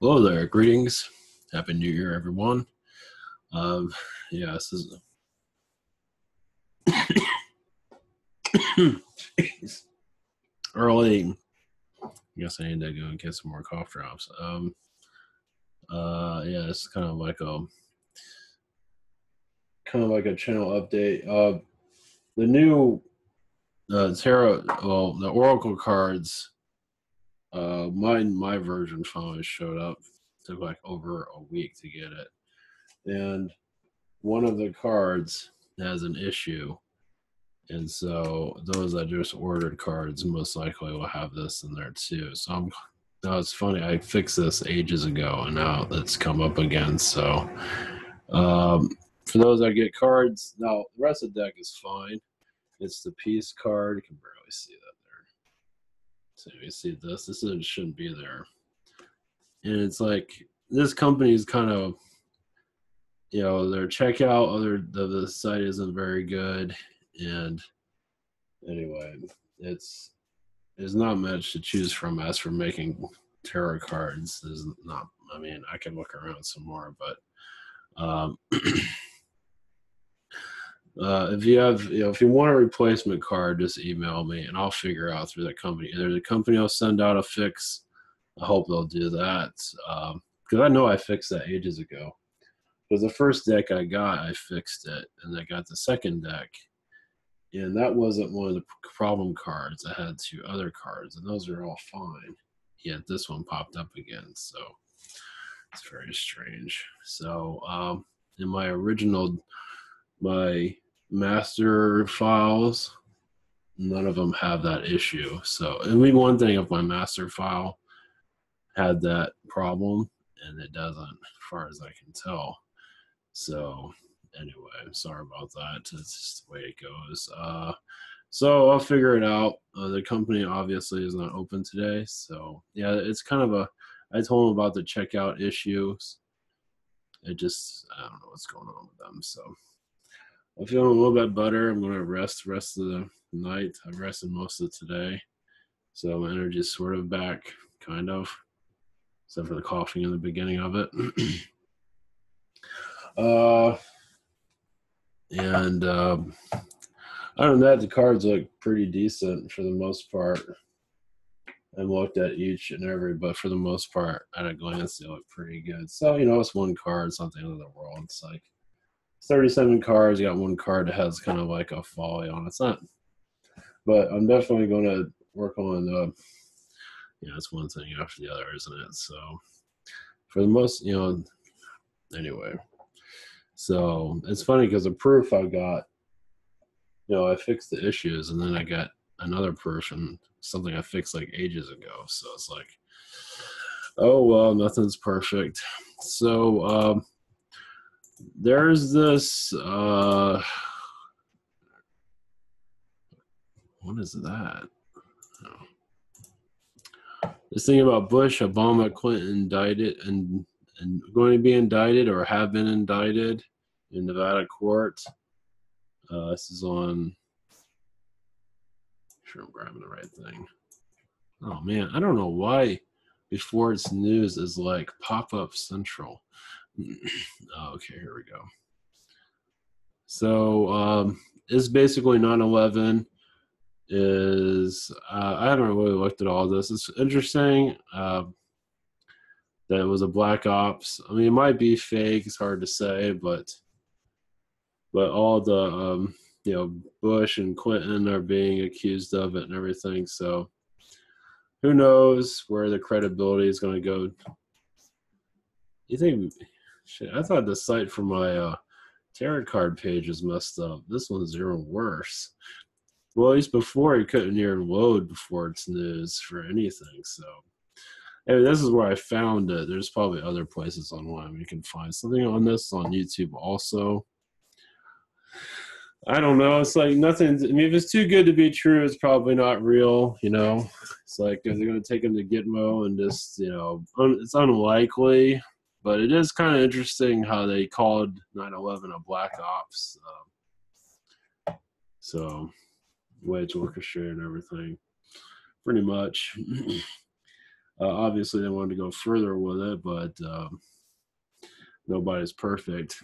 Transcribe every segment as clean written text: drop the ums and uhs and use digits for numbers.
Hello there, greetings. Happy New Year, everyone. Um, yeah, this is Jeez. Early. I guess I need to go and get some more cough drops. Yeah, it's kind of like a channel update. The new tarot, well, the Oracle cards. My version finally showed up. Took like over a week to get it, and one of the cards has an issue. And so those that just ordered cards most likely will have this in there too. Now it's funny. I fixed this ages ago, and now it's come up again. So um, for those that get cards, now the rest of the deck is fine. It's the peace card. You can barely see that there. So you see this. Shouldn't be there. And it's like this company is kind of, their checkout, the site isn't very good. And anyway, it's there's not much to choose from as for making tarot cards. There's not. I mean, I can look around some more, but if you want a replacement card, just email me and I'll figure out through that company. Either the company will send out a fix. I hope they'll do that because I know I fixed that ages ago. Because the first deck I got, I fixed it, and I got the second deck, and that wasn't one of the problem cards. I had two other cards, and those are all fine. Yet this one popped up again, so it's very strange. So in my master files, none of them have that issue. So it'd be one thing if my master file had that problem, and it doesn't, as far as I can tell. So anyway, I'm sorry about that. It's just the way it goes. So I'll figure it out. The company obviously is not open today, so yeah, it's kind of a. I told them about the checkout issues. I don't know what's going on with them. So I'm feeling a little bit better. I'm going to rest the rest of the night. I've rested most of today, so my energy is sort of back, kind of, except for the coughing in the beginning of it. And other than that, the cards look pretty decent for the most part. I looked at each and every, but for the most part, at a glance, they look pretty good. So, it's one card, it's not the end of the world. It's like 37 cards. You got one card that has kind of like a folly on it. It's not, but I'm definitely going to work on, it's one thing after the other, isn't it? So, for the most, anyway. So, it's funny because the proof I got, I fixed the issues, and then I got another proof and something I fixed like ages ago. So it's like, oh well, nothing's perfect. So there's this. What is that? This thing about Bush, Obama, Clinton indicted and going to be indicted or have been indicted in Nevada court. This is on. Sure, I'm grabbing the right thing. Oh man, I don't know why before it's news is like pop-up central. Okay, here we go. So it's basically 9/11 is I haven't really looked at all this. It's interesting that it was a black ops. I mean, it might be fake. It's hard to say, but all the Bush and Clinton are being accused of it and everything. So who knows where the credibility is going to go? You think? Shit, I thought the site for my tarot card page is messed up. This one's even worse. Well, at least before it couldn't even load before it's news for anything. So, anyway, this is where I found it. There's probably other places online you can find something on this on YouTube also. I don't know. It's like nothing. I mean, if it's too good to be true, it's probably not real. It's like if they're going to take them to Gitmo and just, it's unlikely. But it is kind of interesting how they called 9/11 a black ops. So, way it's orchestrated and everything, pretty much. Obviously, they wanted to go further with it, but nobody's perfect,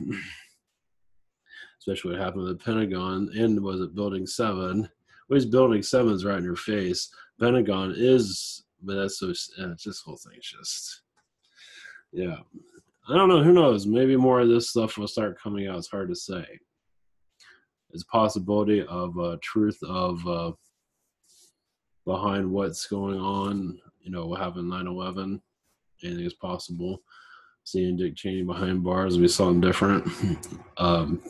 especially what happened with the Pentagon. And was it Building 7? Well, Building 7 is right in your face. Pentagon is, but that's so, this whole thing's just, yeah. I don't know. Who knows? Maybe more of this stuff will start coming out. It's hard to say. There's a possibility of truth of behind what's going on. What happened 9/11. Anything is possible. Seeing Dick Cheney behind bars would be something different. um,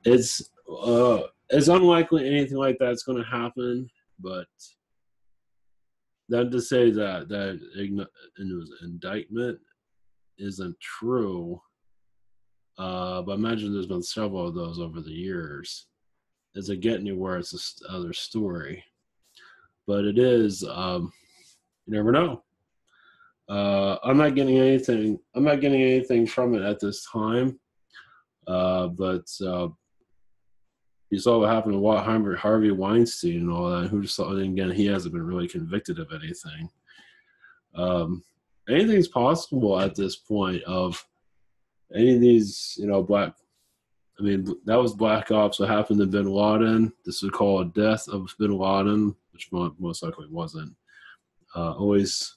it's unlikely anything like that's going to happen, but then to say that indictment isn't true. But imagine there's been several of those over the years. Does it get anywhere? It's another story. But it is, you never know. I'm not getting anything from it at this time. But you saw what happened to Harvey Weinstein and all that. Who just saw? And again, he hasn't been really convicted of anything. Anything's possible at this point of any of these, black. I mean, that was Black Ops. What happened to Bin Laden? This was called death of Bin Laden, which most likely wasn't. Always,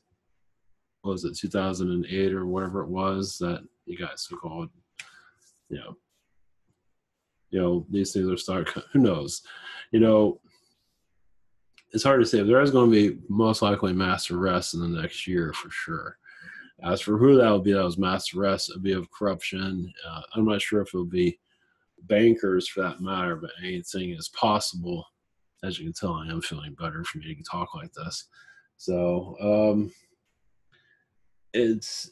what was it, 2008 or whatever it was that you got so-called, these things are starting. Who knows? It's hard to say. There is going to be most likely mass arrests in the next year for sure. As for who that will be, that was mass arrests. It'll be of corruption. I'm not sure if it'll be bankers for that matter, but anything is possible. As you can tell, I am feeling better for me to talk like this. So it's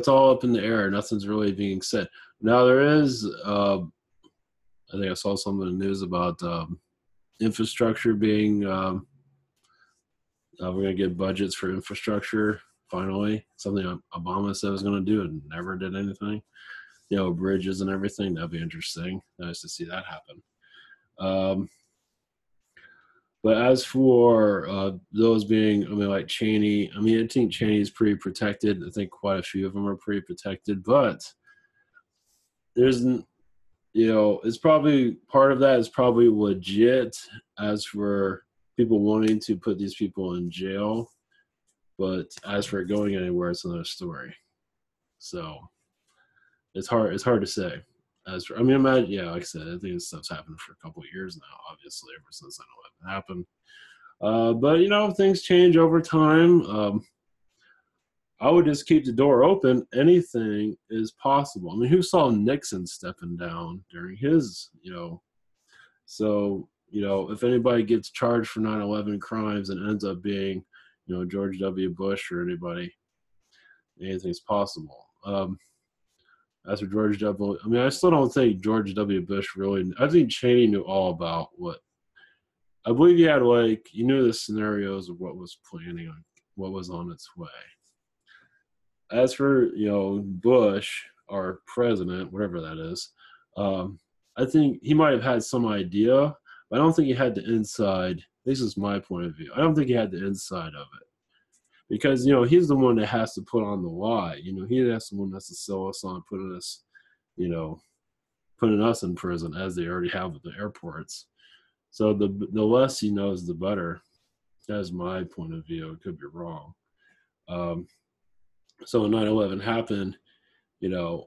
all up in the air. Nothing's really being said. Now there is, I think I saw some in the news about infrastructure being, we're going to get budgets for infrastructure finally. Something Obama said was going to do and never did anything. Bridges and everything. That'd be interesting. Nice to see that happen. But as for those being, like Cheney, I think Cheney's pretty protected. I think quite a few of them are pretty protected, but there's, it's probably part of that is probably legit as for people wanting to put these people in jail. But as for going anywhere, it's another story. So it's hard to say. As for, imagine, like I said, I think this stuff's happened for a couple of years now, obviously, ever since 9/11 happened. But, things change over time. I would just keep the door open. Anything is possible. Who saw Nixon stepping down during his, So, if anybody gets charged for 9/11 crimes and ends up being, George W. Bush or anybody, anything's possible. As for George W., I still don't think George W. Bush really. I think Cheney knew all about what. I believe he had he knew the scenarios of what was planning on, what was on its way. As for Bush, our president, whatever that is, I think he might have had some idea, but I don't think he had the inside. This is my point of view. I don't think he had the inside of it. Because, he's the one that has to put on the lie. He's the one that has to sell us on putting us in prison, as they already have at the airports. So the less he knows, the better. That's my point of view. It could be wrong. So when 9/11 happened, I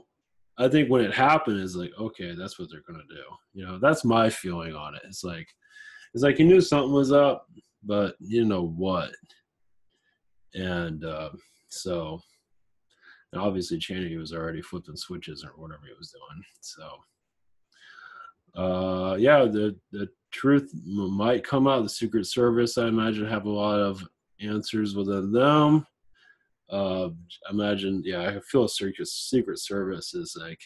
think when it happened, it's like, okay, that's what they're going to do. That's my feeling on it. It's like he knew something was up, but you know what. And so and obviously Cheney was already flipping switches or whatever he was doing. So the truth might come out. The Secret Service, I imagine, have a lot of answers within them. I feel Secret Service is like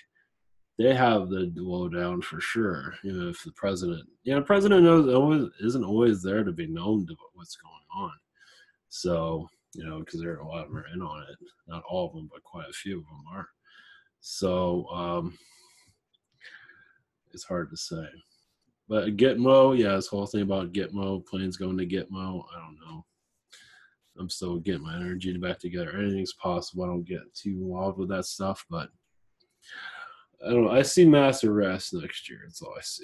they have the lowdown for sure. If the president, isn't always there to be known to what's going on. So, because there are a lot of them are in on it. Not all of them, but quite a few of them are. So, it's hard to say. But Gitmo, this whole thing about Gitmo, planes going to Gitmo, I don't know. I'm still getting my energy back together. Anything's possible. I don't get too involved with that stuff, but I don't know. I see mass arrest next year. That's all I see.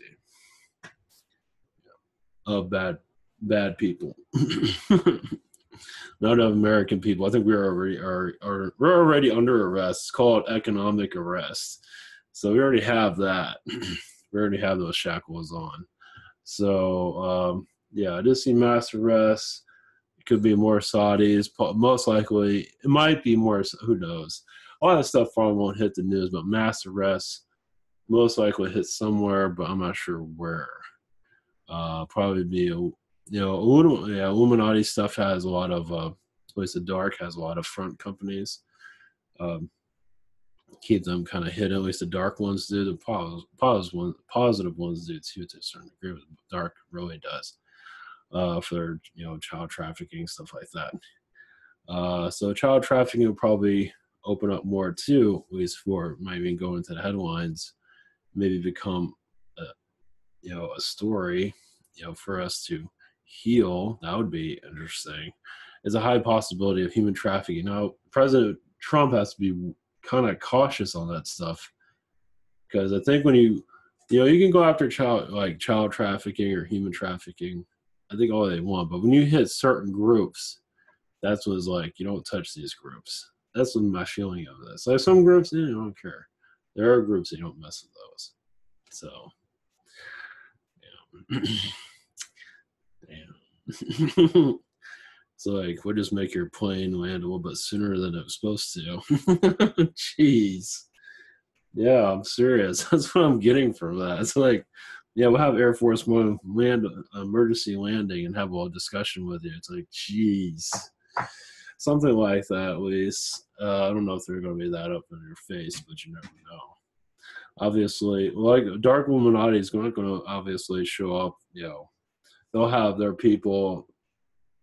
Of bad people. Not of American people. I think we're already under arrest. It's called economic arrest. So we already have that. We already have those shackles on. So yeah, I just see mass arrests. It could be more Saudis. Most likely, it might be more. Who knows? A lot of stuff probably won't hit the news, but mass arrests most likely hit somewhere, but I'm not sure where. Probably be Illuminati stuff has a lot of at least the dark has a lot of front companies. Keep them kind of hidden. At least the dark ones do. The positive ones do too, to a certain degree. But the dark really does for child trafficking, stuff like that. So child trafficking will probably open up more too, at least for might even go into the headlines, maybe become a story, for us to heal. That would be interesting. There's a high possibility of human trafficking. Now, President Trump has to be kind of cautious on that stuff, because I think when you can go after child trafficking or human trafficking, I think all they want, but when you hit certain groups, that's what it's like. You don't touch these groups. That's what my feeling of this. Like some groups, I don't care. There are groups that don't mess with those. So, yeah. Damn. So like, we'll just make your plane land a little bit sooner than it was supposed to. Jeez. Yeah, I'm serious. That's what I'm getting from that. It's like, yeah, we'll have Air Force One land emergency landing and have a discussion with you. It's like, jeez. Something like that, at least. I don't know if they're going to be that up in your face, but you never know. Obviously, like Dark Illuminati is not going to obviously show up. They'll have their people.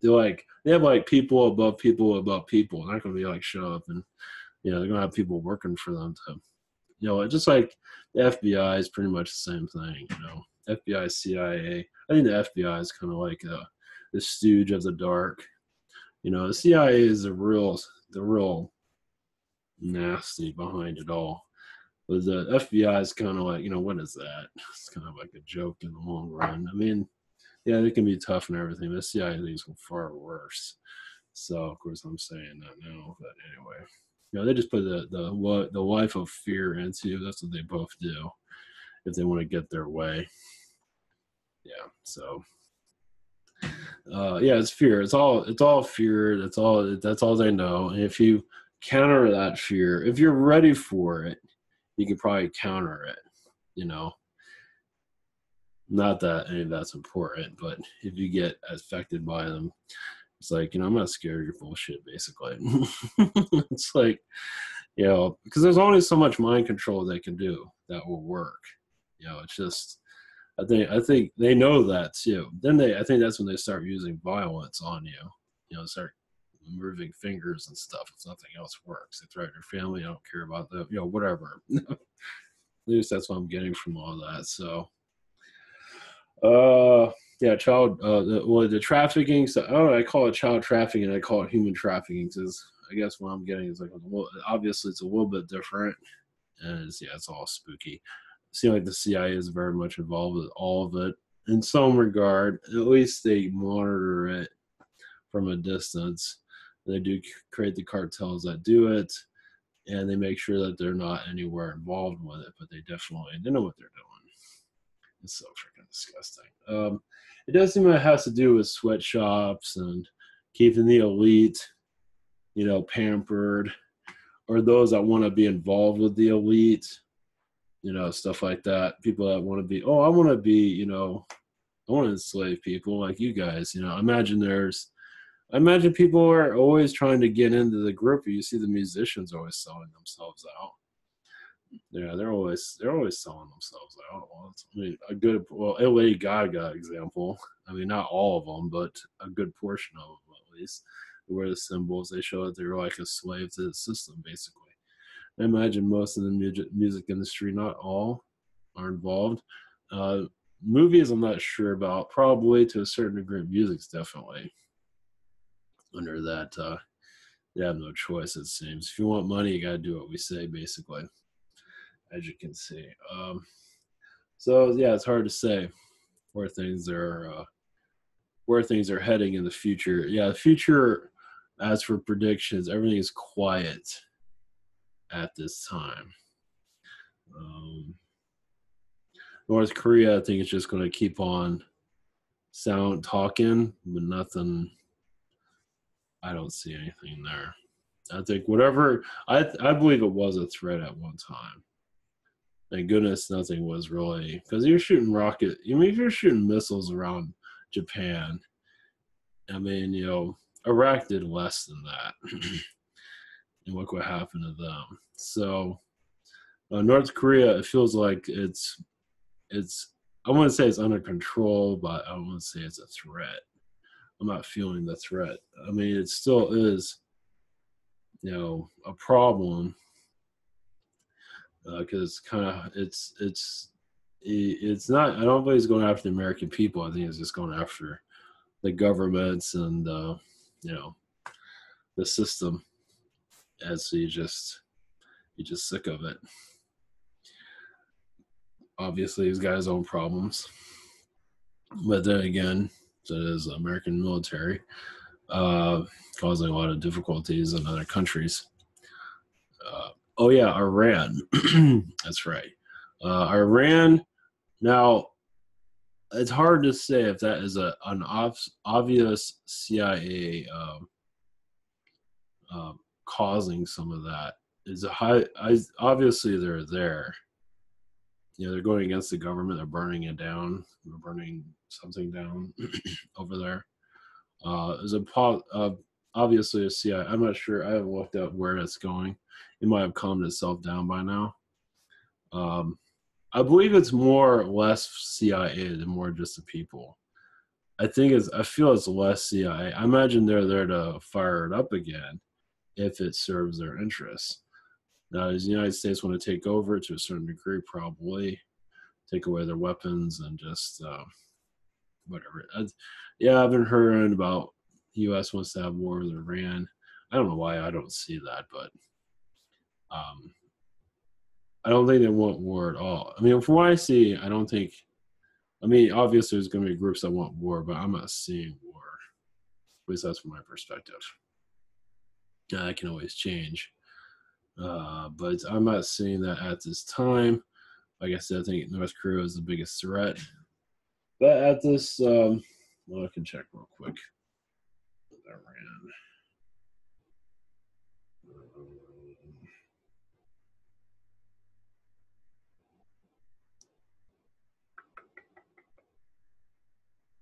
They have like people above people above people. They're not going to be like show up and they're going to have people working for them to, just like the FBI is pretty much the same thing. FBI, CIA. I think the FBI is kind of like the stooge of the dark. The CIA is the real nasty behind it all. But the FBI is kind of like, what is that? It's kind of like a joke in the long run. I mean, yeah, they can be tough and everything. The CIA things are far worse. So, of course, I'm saying that now. But anyway, they just put the life of fear into. That's what they both do if they want to get their way. Yeah. So, yeah, it's fear. It's all fear. That's all they know. And if you counter that fear, if you're ready for it, you can probably counter it. Not that any of that's important, but if you get affected by them, it's like, I'm not scared of your bullshit, basically. It's like, because there's only so much mind control they can do that will work. It's just, I think they know that too. Then I think that's when they start using violence on you. Start moving fingers and stuff. If nothing else works, they threaten your family. I don't care about that. Whatever. At least that's what I'm getting from all that. So, yeah, the trafficking. So, I call it child trafficking. I call it human trafficking because I guess what I'm getting is like, obviously it's a little bit different, and it's all spooky. It seems like the CIA is very much involved with all of it in some regard. At least they monitor it from a distance. They do create the cartels that do it, and they make sure that they're not anywhere involved with it, but they know what they're doing. It's so freaking disgusting. It does seem like it has to do with sweatshops and keeping the elite, pampered, or those that want to be involved with the elite, stuff like that. People that want to be, I want to be, I want to enslave people like you guys. I imagine people are always trying to get into the group. You see the musicians always selling themselves out. Yeah, they're always selling themselves out. Lady Gaga example. I mean, not all of them, but a good portion of them at least. They wear the symbols. They show that they're like a slave to the system, basically. I imagine most of the music industry, not all, are involved. Movies, I'm not sure about. Probably to a certain degree, music's definitely. under that. You have no choice, it seems. If you want money, you got to do what we say, basically, as you can see. So yeah, it's hard to say where things are heading in the future. Yeah, the future. As for predictions, everything is quiet at this time. North Korea, I think, is just going to keep on talking, but nothing. I don't see anything there. I think whatever I believe it was a threat at one time. Thank goodness nothing was really, because you're shooting rocket. I mean, if you're shooting missiles around Japan, I mean, Iraq did less than that, and look what happened to them. So North Korea, it feels like it's. I want to say it's under control, but I don't want to say it's a threat. I'm not feeling the threat. I mean, it still is, a problem because it's not. I don't believe it's going after the American people. I think it's just going after the governments and the system. As so you're just sick of it. Obviously, he's got his own problems, but then again, so does the American military, causing a lot of difficulties in other countries. Oh yeah, Iran. That's right. Iran. Now, it's hard to say if that is an obvious CIA causing some of that. Is a high. Obviously, they're there. They're going against the government. They're burning it down. They're burning something down over there. Is obviously a CIA. I'm not sure. I haven't looked up where that's going. It might have calmed itself down by now. I believe it's more or less CIA than more just the people. I feel it's less CIA. I imagine they're there to fire it up again if it serves their interests. Now, does the United States want to take over to a certain degree? Probably take away their weapons and just whatever. I've been hearing about the U.S. wants to have war with Iran. I don't know why I don't see that, but I don't think they want war at all. I mean, from what I see, I don't think. I mean, obviously, there's going to be groups that want war, but I'm not seeing war. At least that's from my perspective. That can always change. But I'm not seeing that at this time. Like I said, I think North Korea is the biggest threat. But at this, I can check real quick. Iran.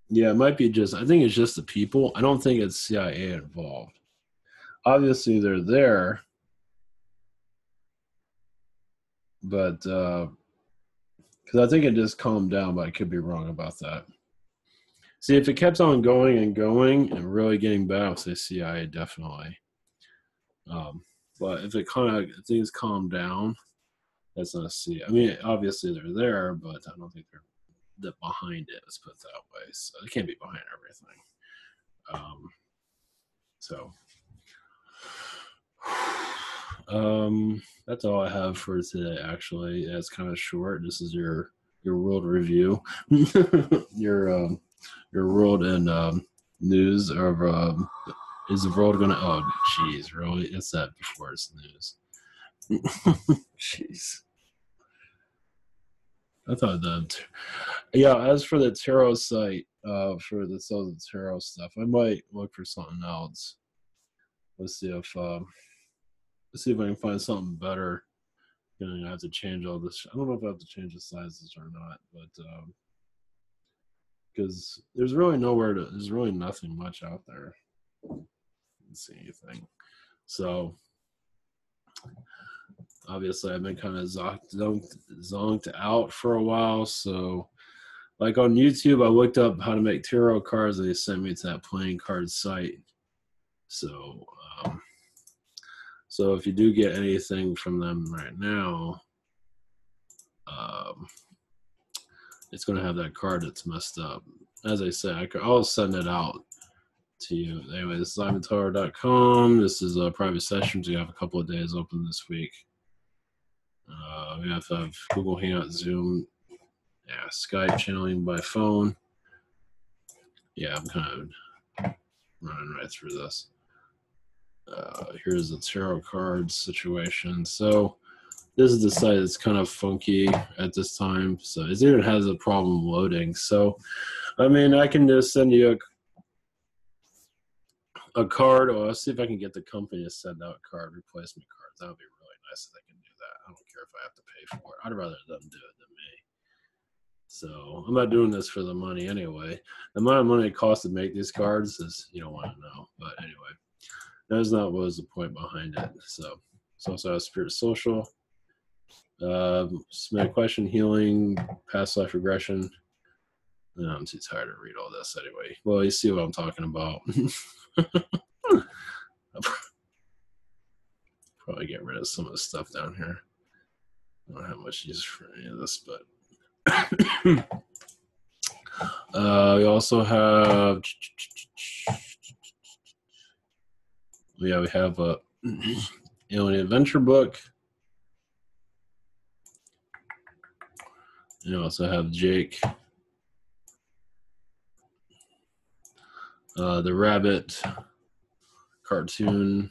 Yeah, it might be I think it's just the people. I don't think it's CIA involved. Obviously, they're there, but because I think it just calmed down, but I could be wrong about that. See, if it kept on going and going and really getting bad, I'll say CIA definitely. But if things calm down, that's not CIA. I mean, obviously they're there, but I don't think they're behind it. Let's put it that way. So they can't be behind everything. So that's all I have for today. Actually, it's kind of short. This is your world review, your world and news of is the world gonna? Oh, jeez, really? It's that before it's news. Jeez, I thought that. Yeah, as for the tarot site, for the sales of tarot stuff, I might look for something else. Let's see if I can find something better. I have to change all this. I don't know if I have to change the sizes or not, but because there's really nothing much out there. Didn't see anything. So obviously I've been kind of zonked out for a while. So like on YouTube, I looked up how to make tarot cards and they sent me to that playing card site. So so if you do get anything from them right now, it's going to have that card that's messed up. As I said, I'll send it out to you. Anyway, this is IvanToro.com. This is a private session. We have a couple of days open this week. We have to have Google Hangout, Zoom, Skype channeling by phone. Yeah, I'm kind of running right through this. Here's the tarot cards situation. So this is the site that's kind of funky at this time. So it even has a problem loading. So, I mean, I can just send you a card, or I'll see if I can get the company to send out card replacement cards. That would be really nice if they can do that. I don't care if I have to pay for it. I'd rather them do it than me. So I'm not doing this for the money anyway. The amount of money it costs to make these cards is, you don't want to know. But anyway, that's not what was the point behind it. So it's also a Spirit Social. Submit a question, healing, past life regression. No, I'm too tired to read all this anyway. Well, you see what I'm talking about. I'll probably get rid of some of the stuff down here. I don't have much use for any of this, but we also have we have a Alien Adventure book. You also have Jake, the Rabbit cartoon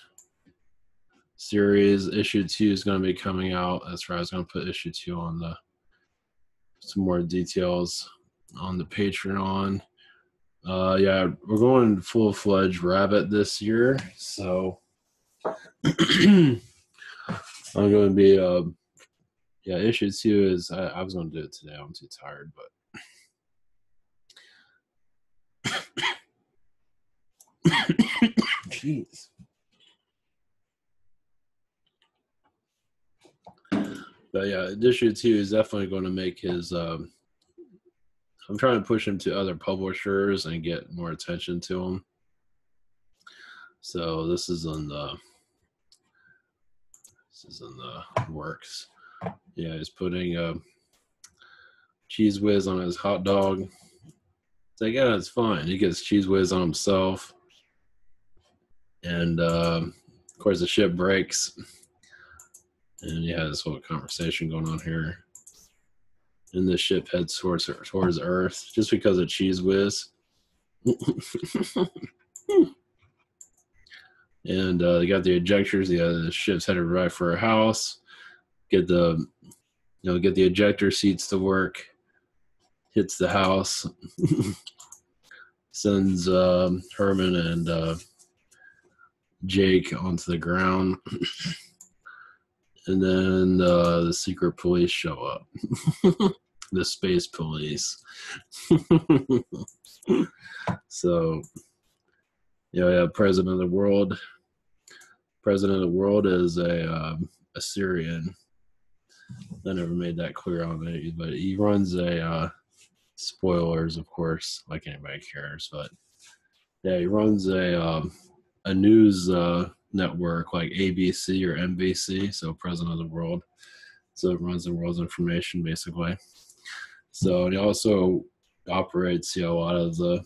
series. Issue 2 is going to be coming out. That's right. I was going to put issue 2 on some more details on the Patreon. Yeah, we're going full-fledged Rabbit this year, so I'm going to be yeah, issue 2 is I was going to do it today. I'm too tired, but jeez. But yeah, issue 2 is definitely going to make his I'm trying to push him to other publishers and get more attention to him. So this is in the works. Yeah, he's putting Cheese Whiz on his hot dog. It's like, yeah, it's fine. He gets Cheese Whiz on himself. And of course the ship breaks. And you have this whole conversation going on here. And the ship heads towards Earth just because of Cheese Whiz. And they got the ejectors. The ship's headed right for a house. Get the ejector seats to work. Hits the house. Sends Herman and Jake onto the ground. And then the secret police show up. The space police. So, yeah, President of the World. President of the World is a Syrian. I never made that clear on it, but he runs spoilers, of course, like anybody cares, but yeah, he runs a news network like ABC or NBC, so President of the World. So it runs the world's information, basically. So, and he also operates, a lot of the,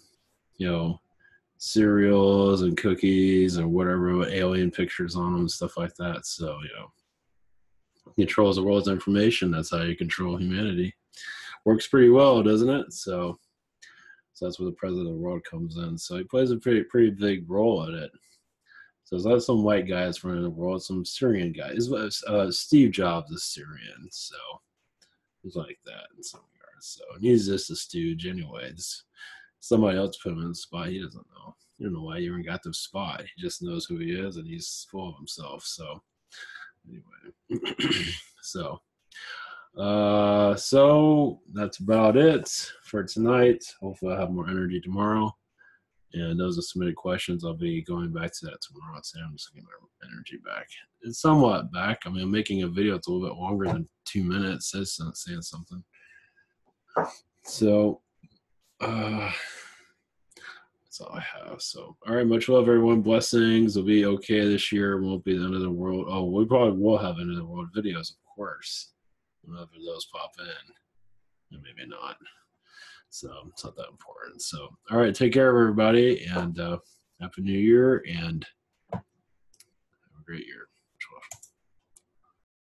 cereals and cookies and whatever with alien pictures on them and stuff like that. So, controls the world's information. That's how you control humanity. Works pretty well, doesn't it? So that's where the President of the World comes in. So he plays a pretty big role in it. So it's not some white guy that's running the world, some Syrian guy. Steve Jobs is Syrian, so it's like that in some regards. So he's just a stooge anyway. Somebody else put him in the spot. He doesn't know. You don't know why he even got the spot. He just knows who he is, and he's full of himself. So anyway, so that's about it for tonight. Hopefully I'll have more energy tomorrow. And those are submitted questions. I'll be going back to that tomorrow. So I'm just getting my energy back. It's somewhat back. I mean, I'm making a video that's a little bit longer than 2 minutes. That's not saying something. So that's all I have. So, all right, much love, everyone. Blessings. It'll be okay this year. It won't be the end of the world. Oh, we probably will have end of the world videos, of course, whenever those pop in. And maybe not. So it's not that important. So, all right, take care of everybody, and Happy New Year and have a great year.